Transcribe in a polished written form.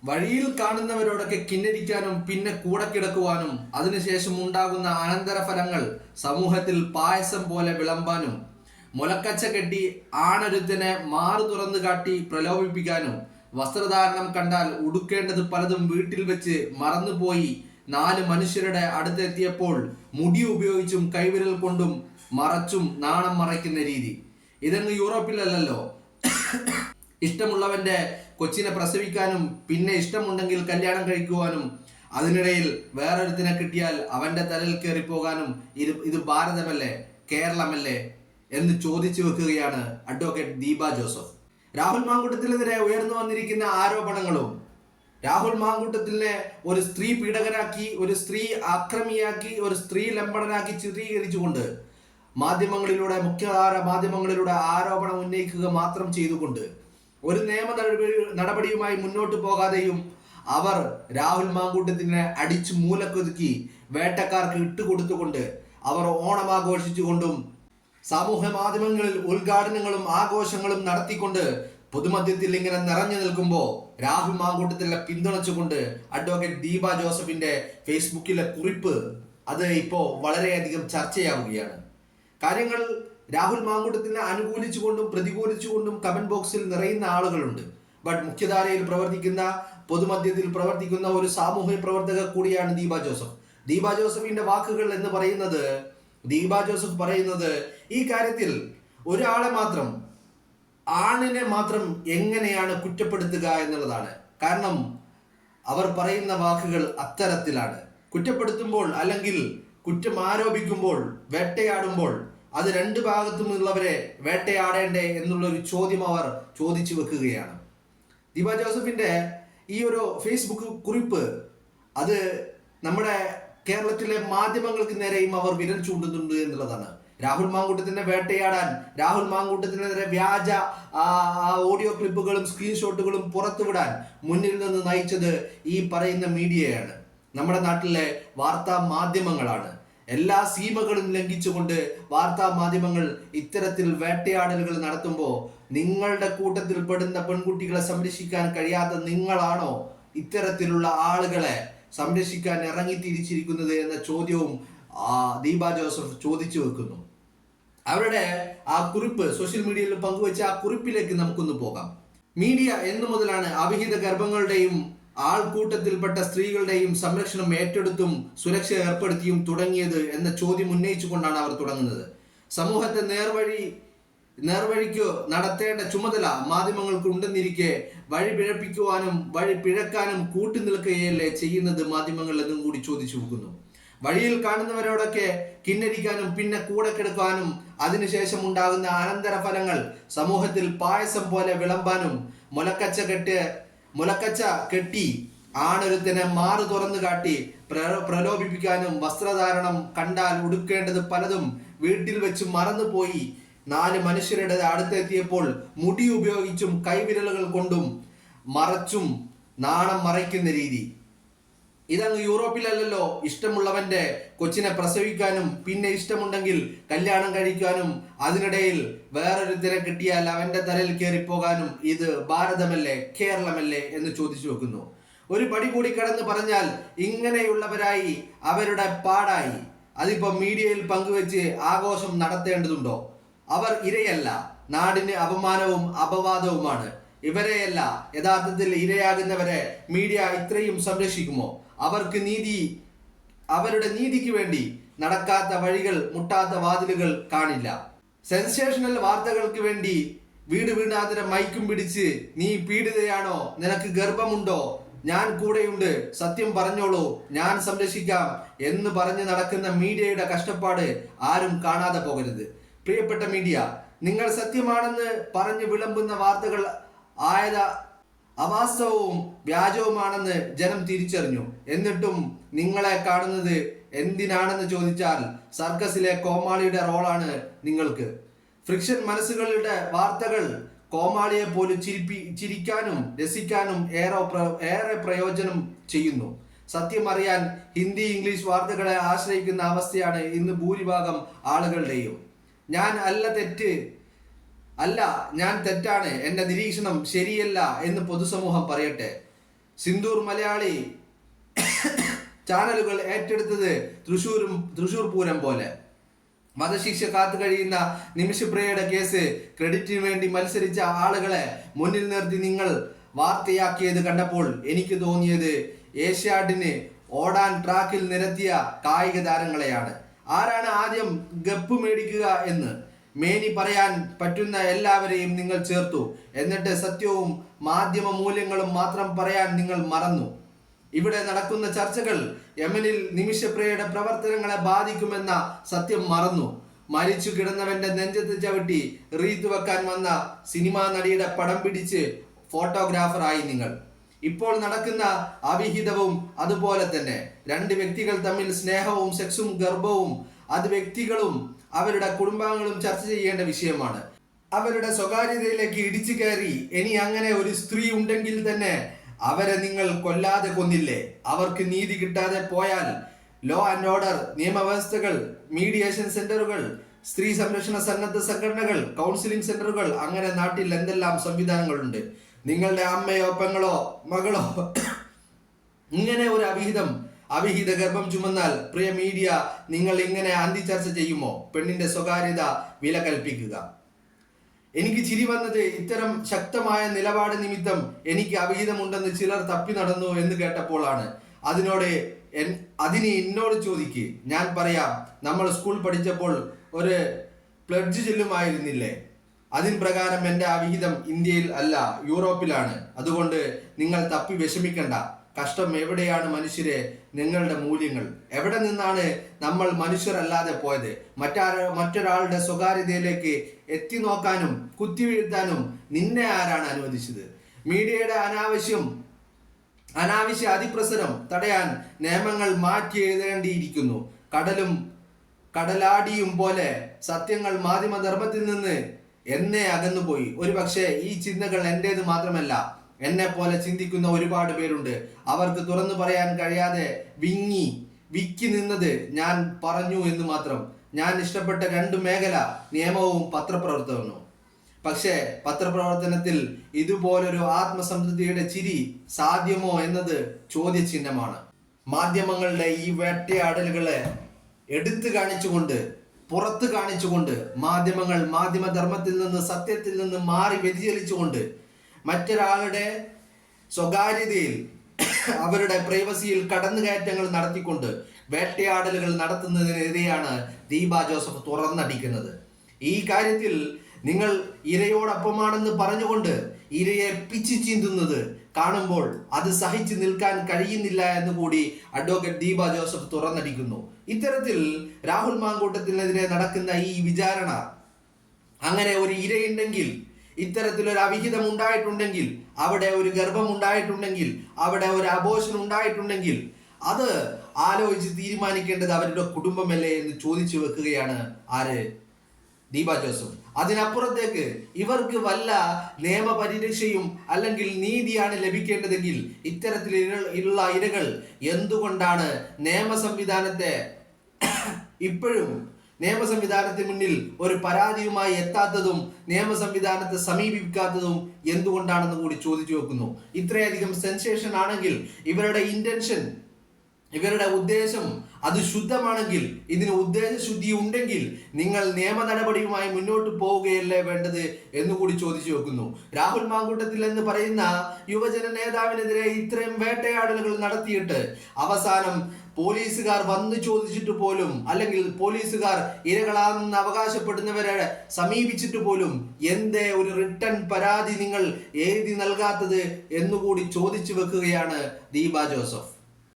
വഴിയിൽ കാണുന്നവരോടൊക്കെ കിന്നരിക്കാനും പിന്നെ കൂടെ കിടക്കുവാനും അതിനുശേഷം ഉണ്ടാകുന്ന അനന്തരഫലങ്ങൾ സമൂഹത്തിൽ പായസം പോലെ വിളമ്പാനും മുലക്കച്ച കെട്ടി ആണൊരുത്തനെ മാറു തുറന്നു കാട്ടി പ്രലോഭിപ്പിക്കാനും വസ്ത്രധാരണം കണ്ടാൽ ഉടുക്കേണ്ടത് പലതും വീട്ടിൽ വെച്ച് മറന്നുപോയി നാല് മനുഷ്യരുടെ അടുത്തെത്തിയപ്പോൾ മുടി ഉപയോഗിച്ചും കൈവിരൽ കൊണ്ടും മറച്ചും നാണം മറയ്ക്കുന്ന രീതി. ഇതങ്ങ് യൂറോപ്പിലല്ലല്ലോ. ഇഷ്ടമുള്ളവന്റെ കൊച്ചിനെ പ്രസവിക്കാനും പിന്നെ ഇഷ്ടമുണ്ടെങ്കിൽ കല്യാണം കഴിക്കുവാനും അതിനിടയിൽ വേറൊരുത്തിനെ കിട്ടിയാൽ അവന്റെ തലയിൽ കയറിപ്പോകാനും ഇത് ഭാരതമല്ലേ, കേരളമല്ലേ എന്ന് ചോദിച്ചു വെക്കുകയാണ് അഡ്വക്കേറ്റ് ദീപ ജോസഫ്. രാഹുൽ മാങ്കൂട്ടത്തിനെതിരെ ഉയർന്നു വന്നിരിക്കുന്ന ആരോപണങ്ങളും രാഹുൽ മാങ്കൂട്ടത്തിനെ ഒരു സ്ത്രീ പീഡകനാക്കി, ഒരു സ്ത്രീ ആക്രമിയാക്കി, ഒരു സ്ത്രീ ലംബടനാക്കി ചിത്രീകരിച്ചുകൊണ്ട് മുഖ്യധാര മാധ്യമങ്ങളിലൂടെ ആരോപണം ഉന്നയിക്കുക മാത്രം ചെയ്തുകൊണ്ട് ഒരു നിയമ നടപടിയുമായി മുന്നോട്ട് പോകാതെയും അവർ രാഹുൽ മാങ്കൂട്ടത്തിനെ അടിച്ചു മൂലക്കൊതുക്കി വേട്ടക്കാർക്ക് ഇട്ടുകൊടുത്തുകൊണ്ട് അവർ ഓണം ആഘോഷിച്ചുകൊണ്ടും സാമൂഹ്യ മാധ്യമങ്ങളിൽ ഉദ്ഘാടനങ്ങളും ആഘോഷങ്ങളും നടത്തിക്കൊണ്ട് പൊതുമധ്യത്തിൽ ഇങ്ങനെ നിറഞ്ഞു നിൽക്കുമ്പോൾ രാഹുൽ മാങ്കൂട്ടത്തിനെ പിന്തുണച്ചുകൊണ്ട് അഡ്വക്കേറ്റ് ദീപ ജോസഫിന്റെ ഫേസ്ബുക്കിലെ കുറിപ്പ് അത് ഇപ്പോൾ വളരെയധികം ചർച്ചയാവുകയാണ്. കാര്യങ്ങൾ രാഹുൽ മാങ്കൂട്ടത്തിനെ അനുകൂലിച്ചുകൊണ്ടും പ്രതികൂലിച്ചുകൊണ്ടും കമന്റ് ബോക്സിൽ നിറയുന്ന ആളുകളുണ്ട്. ബട്ട് മുഖ്യധാരയിൽ പ്രവർത്തിക്കുന്ന പൊതുമധ്യത്തിൽ പ്രവർത്തിക്കുന്ന ഒരു സാമൂഹ്യ പ്രവർത്തക കൂടിയാണ് ദീപ ജോസഫ്. ദീപ ജോസഫിന്റെ വാക്കുകൾ എന്ന് പറയുന്നത്, ദീപ ജോസഫ് പറയുന്നത് ഈ കാര്യത്തിൽ ഒരാളെ മാത്രം, ആണിനെ മാത്രം എങ്ങനെയാണ് കുറ്റപ്പെടുത്തുക എന്നുള്ളതാണ്. കാരണം അവർ പറയുന്ന വാക്കുകൾ അത്തരത്തിലാണ്. കുറ്റപ്പെടുത്തുമ്പോൾ അല്ലെങ്കിൽ കുറ്റം ആരോപിക്കുമ്പോൾ, വേട്ടയാടുമ്പോൾ അത് രണ്ട് ഭാഗത്തുമുള്ളവരെ വേട്ടയാടേണ്ടേ എന്നുള്ള ഒരു ചോദ്യം അവർ ചോദിച്ചു വെക്കുകയാണ്. ദീപ ജോസഫിന്റെ ഈ ഒരു ഫേസ്ബുക്ക് കുറിപ്പ് അത് നമ്മുടെ കേരളത്തിലെ മാധ്യമങ്ങൾക്ക് നേരെയും അവർ വിരൽ ചൂണ്ടുന്നുണ്ട് എന്നുള്ളതാണ്. രാഹുൽ മാങ്കൂട്ടത്തിനെ വേട്ടയാടാൻ, രാഹുൽ മാങ്കൂട്ടത്തിനെതിരെ വ്യാജ ഓഡിയോ ക്ലിപ്പുകളും സ്ക്രീൻഷോട്ടുകളും പുറത്തുവിടാൻ മുന്നിൽ നിന്ന് നയിച്ചത് ഈ പറയുന്ന മീഡിയയാണ്, നമ്മുടെ നാട്ടിലെ വാർത്താ മാധ്യമങ്ങളാണ്. എല്ലാ സീമകളും ലംഘിച്ചുകൊണ്ട് വാർത്താ മാധ്യമങ്ങൾ ഇത്തരത്തിൽ വേട്ടയാടലുകൾ നടത്തുമ്പോൾ നിങ്ങളുടെ കൂട്ടത്തിൽ പെടുന്ന പെൺകുട്ടികളെ സംരക്ഷിക്കാൻ കഴിയാത്ത നിങ്ങളാണോ ഇത്തരത്തിലുള്ള ആളുകളെ സംരക്ഷിക്കാൻ ഇറങ്ങിത്തിരിച്ചിരിക്കുന്നത് എന്ന ചോദ്യവും ദീപ ജോസഫ് ചോദിച്ചു വെക്കുന്നു. അവരുടെ ആ കുറിപ്പ് സോഷ്യൽ മീഡിയയിൽ പങ്കുവെച്ച ആ കുറിപ്പിലേക്ക് നമുക്കൊന്ന് പോകാം. മീഡിയ എന്നു മുതലാണ് അവിഹിത ഗർഭങ്ങളുടെയും ആൾക്കൂട്ടത്തിൽപ്പെട്ട സ്ത്രീകളുടെയും സംരക്ഷണം ഏറ്റെടുത്തും സുരക്ഷ ഏർപ്പെടുത്തിയും തുടങ്ങിയത് എന്ന ചോദ്യം ഉന്നയിച്ചുകൊണ്ടാണ് അവർ തുടങ്ങുന്നത്. സമൂഹത്തെ നേർവഴിക്ക് നടത്തേണ്ട ചുമതല മാധ്യമങ്ങൾക്ക് ഉണ്ടെന്നിരിക്കെ വഴി പിഴപ്പിക്കുവാനും വഴി പിഴക്കാനും കൂട്ടുനിൽക്കുകയല്ലേ ചെയ്യുന്നത് മാധ്യമങ്ങൾ എന്നും കൂടി ചോദിച്ചു വെക്കുന്നു. വഴിയിൽ കാണുന്നവരോടൊക്കെ കിന്നരിക്കാനും പിന്നെ കൂടെ കിടക്കാനും അതിനുശേഷം ഉണ്ടാകുന്ന അനന്തരഫലങ്ങൾ സമൂഹത്തിൽ പായസം പോലെ വിളമ്പാനും മുലക്കച്ച കെട്ടി ആണൊരുത്തനെ മാറു തുറന്നു കാട്ടി പ്രലോഭിപ്പിക്കാനും വസ്ത്രധാരണം കണ്ടാൽ ഉടുക്കേണ്ടത് പലതും വീട്ടിൽ വെച്ച് മറന്നുപോയി നാല് മനുഷ്യരുടെ അടുത്തെത്തിയപ്പോൾ മുടി ഉപയോഗിച്ചും കൈവിരലുകൾ കൊണ്ടും മറച്ചും നാണം മറയ്ക്കുന്ന രീതി. ഇതങ്ങ് യൂറോപ്പിലല്ലല്ലോ. ഇഷ്ടമുള്ളവന്റെ കൊച്ചിനെ പ്രസവിക്കാനും പിന്നെ ഇഷ്ടമുണ്ടെങ്കിൽ കല്യാണം കഴിക്കാനും അതിനിടയിൽ വേറൊരുത്തരെ കിട്ടിയാൽ അവന്റെ തലയിൽ കയറിപ്പോകാനും ഇത് ഭാരതമല്ലേ, കേരളമല്ലേ എന്ന് ചോദിച്ചു വെക്കുന്നു. ഒരു പടി കൂടി കടന്ന് പറഞ്ഞാൽ ഇങ്ങനെയുള്ളവരായി അവരുടെ പാടായി അതിപ്പോ മീഡിയയിൽ പങ്കുവെച്ച് ആഘോഷം നടത്തേണ്ടതുണ്ടോ? അവർ ഇരയല്ല, നാടിന് അപമാനവും അപവാദവുമാണ്. ഇവരെയല്ല യഥാർത്ഥത്തിൽ ഇരയാകുന്നവരെ മീഡിയ ഇത്രയും സംരക്ഷിക്കുമോ? അവരുടെ നീതിക്ക് വേണ്ടി നടക്കാത്ത വഴികൾ, മുട്ടാത്ത വാതിലുകൾ കാണില്ല. സെൻസേഷണൽ വാർത്തകൾക്ക് വേണ്ടി വീട് വീടാന്തരം മൈക്കും പിടിച്ച് നീ പീഡിതയാണോ, നിനക്ക് ഗർഭമുണ്ടോ, ഞാൻ കൂടെയുണ്ട്, സത്യം പറഞ്ഞോളൂ, ഞാൻ സംരക്ഷിക്കാം എന്ന് പറഞ്ഞ് നടക്കുന്ന മീഡിയയുടെ കഷ്ടപ്പാട് ആരും കാണാതെ പോകരുത്. പ്രിയപ്പെട്ട മീഡിയ, നിങ്ങൾ സത്യമാണെന്ന് പറഞ്ഞ് വിളമ്പുന്ന വാർത്തകൾ അവാസ്തവവും വ്യാജവുമാണെന്ന് ജനം തിരിച്ചറിഞ്ഞു. എന്നിട്ടും നിങ്ങളെ കാണുന്നത് എന്തിനാണെന്ന് ചോദിച്ചാൽ സർക്കസിലെ കോമാളിയുടെ റോളാണ് നിങ്ങൾക്ക്. ഫ്രിക്ഷൻ മനസ്സുകളുടെ വാർത്തകൾ കോമാളിയെ പോലും ചിരിക്കാനും രസിക്കാനും ഏറെ പ്രയോജനം ചെയ്യുന്നു. സത്യം അറിയാൻ ഹിന്ദി ഇംഗ്ലീഷ് വാർത്തകളെ ആശ്രയിക്കുന്ന അവസ്ഥയാണ് ഇന്ന് ഭൂരിഭാഗം ആളുകളുടെയും. ഞാൻ തെറ്റാണ്, എൻ്റെ നിരീക്ഷണം ശരിയല്ല എന്ന് പൊതുസമൂഹം പറയട്ടെ. സിന്ദൂർ മലയാളി ചാനലുകൾ ഏറ്റെടുത്തത് തൃശൂർ പൂരം പോലെ. വധശിക്ഷ കാത്തു കഴിയുന്ന നിമിഷപ്രിയയുടെ കേസ് ക്രെഡിറ്റിന് വേണ്ടി മത്സരിച്ച ആളുകളെ മുന്നിൽ നിർത്തി നിങ്ങൾ വാർത്തയാക്കിയത് കണ്ടപ്പോൾ എനിക്ക് തോന്നിയത് ഏഷ്യാഡിന് ഓടാൻ ട്രാക്കിൽ നിരത്തിയ കായിക താരങ്ങളെയാണ്. ആരാണ് ആദ്യം ഗപ്പ് മേടിക്കുക എന്ന് മേനി പറയാൻ പറ്റുന്ന എല്ലാവരെയും നിങ്ങൾ ചേർത്തു. എന്നിട്ട് സത്യവും മാധ്യമ മൂല്യങ്ങളും മാത്രം പറയാൻ നിങ്ങൾ മറന്നു. ഇവിടെ നടക്കുന്ന ചർച്ചകൾ യമനിൽ നിമിഷപ്രിയയുടെ പ്രവർത്തനങ്ങളെ ബാധിക്കുമെന്ന സത്യം മറന്നു. മരിച്ചു കിടന്നവന്റെ നെഞ്ചത്ത് ചവിട്ടി റീത്ത് വെക്കാൻ വന്ന സിനിമാ നടിയുടെ പടം പിടിച്ച് ഫോട്ടോഗ്രാഫറായി നിങ്ങൾ. ഇപ്പോൾ നടക്കുന്ന അവിഹിതവും അതുപോലെ തന്നെ. രണ്ട് വ്യക്തികൾ തമ്മിൽ സ്നേഹവും സെക്സും ഗർഭവും അത് വ്യക്തികളും അവരുടെ കുടുംബാംഗങ്ങളും ചർച്ച ചെയ്യേണ്ട വിഷയമാണ്. അവരുടെ സ്വകാര്യതയിലേക്ക് ഇടിച്ചു കയറി ഇനി അങ്ങനെ ഒരു സ്ത്രീ ഉണ്ടെങ്കിൽ തന്നെ അവരെ നിങ്ങൾ കൊല്ലാതെ കൊന്നില്ലേ? അവർക്ക് നീതി കിട്ടാതെ പോയാൽ ലോ ആൻഡ് ഓർഡർ നിയമവ്യവസ്ഥകൾ, മീഡിയേഷൻ സെന്ററുകൾ, സ്ത്രീ സംരക്ഷണ സന്നദ്ധ സംഘടനകൾ, കൗൺസിലിംഗ് സെന്ററുകൾ, അങ്ങനെ നാട്ടിൽ എന്തെല്ലാം സംവിധാനങ്ങളുണ്ട്. നിങ്ങളുടെ അമ്മയോ പെങ്ങളോ മകളോ ഇങ്ങനെ ഒരു അവിഹിത ഗർഭം ചുമന്നാൽ പ്രിയ മീഡിയ നിങ്ങൾ ഇങ്ങനെ അന്തിചർച്ച ചെയ്യുമോ? പെണ്ണിന്റെ സ്വകാര്യത വില കൽപ്പിക്കുക. എനിക്ക് ചിരി വന്നത് ഇത്തരം ശക്തമായ നിലപാട് നിമിത്തം എനിക്ക് അവിഹിതമുണ്ടെന്ന് ചിലർ തപ്പി നടന്നു എന്ന് കേട്ടപ്പോഴാണ്. അതിന് എന്നോട് ചോദിക്ക്, ഞാൻ പറയാം. നമ്മൾ സ്കൂൾ പഠിച്ചപ്പോൾ ഒരു പ്ലഡ്ജ് ചൊല്ലുമായിരുന്നില്ലേ? അതിൻ പ്രകാരം എൻ്റെ അവിഹിതം ഇന്ത്യയിൽ അല്ല, യൂറോപ്പിലാണ്. അതുകൊണ്ട് നിങ്ങൾ തപ്പി വിഷമിക്കണ്ട. കഷ്ടം എവിടെയാണ് മനുഷ്യരെ? നിങ്ങളുടെ മൂല്യങ്ങൾ എവിടെ നിന്നാണ് നമ്മൾ മനുഷ്യരല്ലാതെ പോയത്? മറ്റൊരാളുടെ സ്വകാര്യതയിലേക്ക് എത്തി നോക്കാനും കുത്തിവീഴ്ത്താനും നിന്നെ ആരാണ് അനുവദിച്ചത്? മീഡിയയുടെ അനാവശ്യ അതിപ്രസരം തടയാൻ നിയമങ്ങൾ മാറ്റി എഴുതേണ്ടിയിരിക്കുന്നു. കടലാടിയും പോലെ സത്യങ്ങൾ മാധ്യമധർമ്മത്തിൽ നിന്ന് എന്നേ അകന്നുപോയി. ഒരു പക്ഷേ ഈ ചിന്തകൾ എൻ്റേത് മാത്രമല്ല, എന്നെ പോലെ ചിന്തിക്കുന്ന ഒരുപാട് പേരുണ്ട്. അവർക്ക് തുറന്നു പറയാൻ കഴിയാതെ വിക്കി നിന്നത് ഞാൻ പറഞ്ഞു എന്ന് മാത്രം. ഞാൻ ഇഷ്ടപ്പെട്ട 2 മേഖല നിയമവും പത്രപ്രവർത്തനവും. പക്ഷേ പത്രപ്രവർത്തനത്തിൽ ഇതുപോലൊരു ആത്മസംതൃപ്തിയുടെ ചിരി സാധ്യമോ എന്നത് ചോദ്യചിഹ്നമാണ്. മാധ്യമങ്ങളുടെ ഈ വേട്ടയാടലുകളെ എടുത്തു കാണിച്ചുകൊണ്ട്, പുറത്ത് കാണിച്ചുകൊണ്ട്, മാധ്യമധർമ്മത്തിൽ നിന്ന്, സത്യത്തിൽ നിന്ന് മാറി വ്യതിചലിച്ചുകൊണ്ട്, മറ്റൊരാളുടെ സ്വകാര്യതയിൽ, അവരുടെ പ്രൈവസിയിൽ കടന്നുകയറ്റങ്ങൾ നടത്തിക്കൊണ്ട് വേട്ടയാടലുകൾ നടത്തുന്നതിനെതിരെയാണ് ദീപ ജോസഫ് തുറന്നടിക്കുന്നത്. ഈ കാര്യത്തിൽ നിങ്ങൾ ഇരയോടൊപ്പമാണെന്ന് പറഞ്ഞുകൊണ്ട് ഇരയെ പിച്ചു ചീന്തുന്നത് കാണുമ്പോൾ അത് സഹിച്ചു നിൽക്കാൻ കഴിയുന്നില്ല എന്ന് കൂടി അഡ്വക്കേറ്റ് ദീപ ജോസഫ് തുറന്നടിക്കുന്നു. ഇത്തരത്തിൽ രാഹുൽ മാങ്കൂട്ടത്തിനെതിരെ നടക്കുന്ന ഈ വിചാരണ, അങ്ങനെ ഒരു ഇരയുണ്ടെങ്കിൽ, ഇത്തരത്തിലൊരു അവിഹിതം ഉണ്ടായിട്ടുണ്ടെങ്കിൽ, അവിടെ ഒരു ഗർഭം ഉണ്ടായിട്ടുണ്ടെങ്കിൽ, അവിടെ ഒരു അബോർഷൻ ഉണ്ടായിട്ടുണ്ടെങ്കിൽ, അത് ആലോചിച്ച് തീരുമാനിക്കേണ്ടത് അവരുടെ കുടുംബമല്ലേ എന്ന് ചോദിച്ചു വെക്കുകയാണ് ആര്? ദീപ ജോസഫ്. അതിനപ്പുറത്തേക്ക് ഇവർക്ക് വല്ല നിയമപരിരക്ഷയും അല്ലെങ്കിൽ നീതിയാണ് ലഭിക്കേണ്ടതെങ്കിൽ ഇത്തരത്തിലുള്ള ഇരകൾ എന്തുകൊണ്ടാണ് ഇപ്പോഴും നിയമ സംവിധാനത്തിന് മുന്നിൽ ഒരു പരാതിയുമായി എത്താത്തതും നിയമ സംവിധാനത്തെ സമീപിക്കാത്തതും എന്തുകൊണ്ടാണെന്ന് കൂടി ചോദിച്ചു വെക്കുന്നു. ഇത്രയധികം സെൻസേഷൻ ആണെങ്കിൽ, ഇവരുടെ ഉദ്ദേശം അത് ശുദ്ധമാണെങ്കിൽ, ഇതിന് ഉദ്ദേശശുദ്ധി ഉണ്ടെങ്കിൽ നിങ്ങൾ നിയമ നടപടിയുമായി മുന്നോട്ട് പോവുകയല്ലേ വേണ്ടത് എന്നുകൂടി ചോദിച്ചു വെക്കുന്നു. രാഹുൽ മാങ്കൂട്ടത്തിൽ എന്ന് പറയുന്ന യുവജന നേതാവിനെതിരെ ഇത്രയും വേട്ടയാടലുകൾ നടത്തിയിട്ട് അവസാനം പോലീസുകാർ വന്ന് ചോദിച്ചിട്ട് പോലും, അല്ലെങ്കിൽ പോലീസുകാർ ഇരകളാണെന്ന് അവകാശപ്പെടുന്നവരെ സമീപിച്ചിട്ട് പോലും എന്തേ ഒരു റിട്ടേൺ പരാതി നിങ്ങൾ എഴുതി നൽകാത്തത് എന്നുകൂടി ചോദിച്ചു വെക്കുകയാണ് ദീപ ജോസഫ്.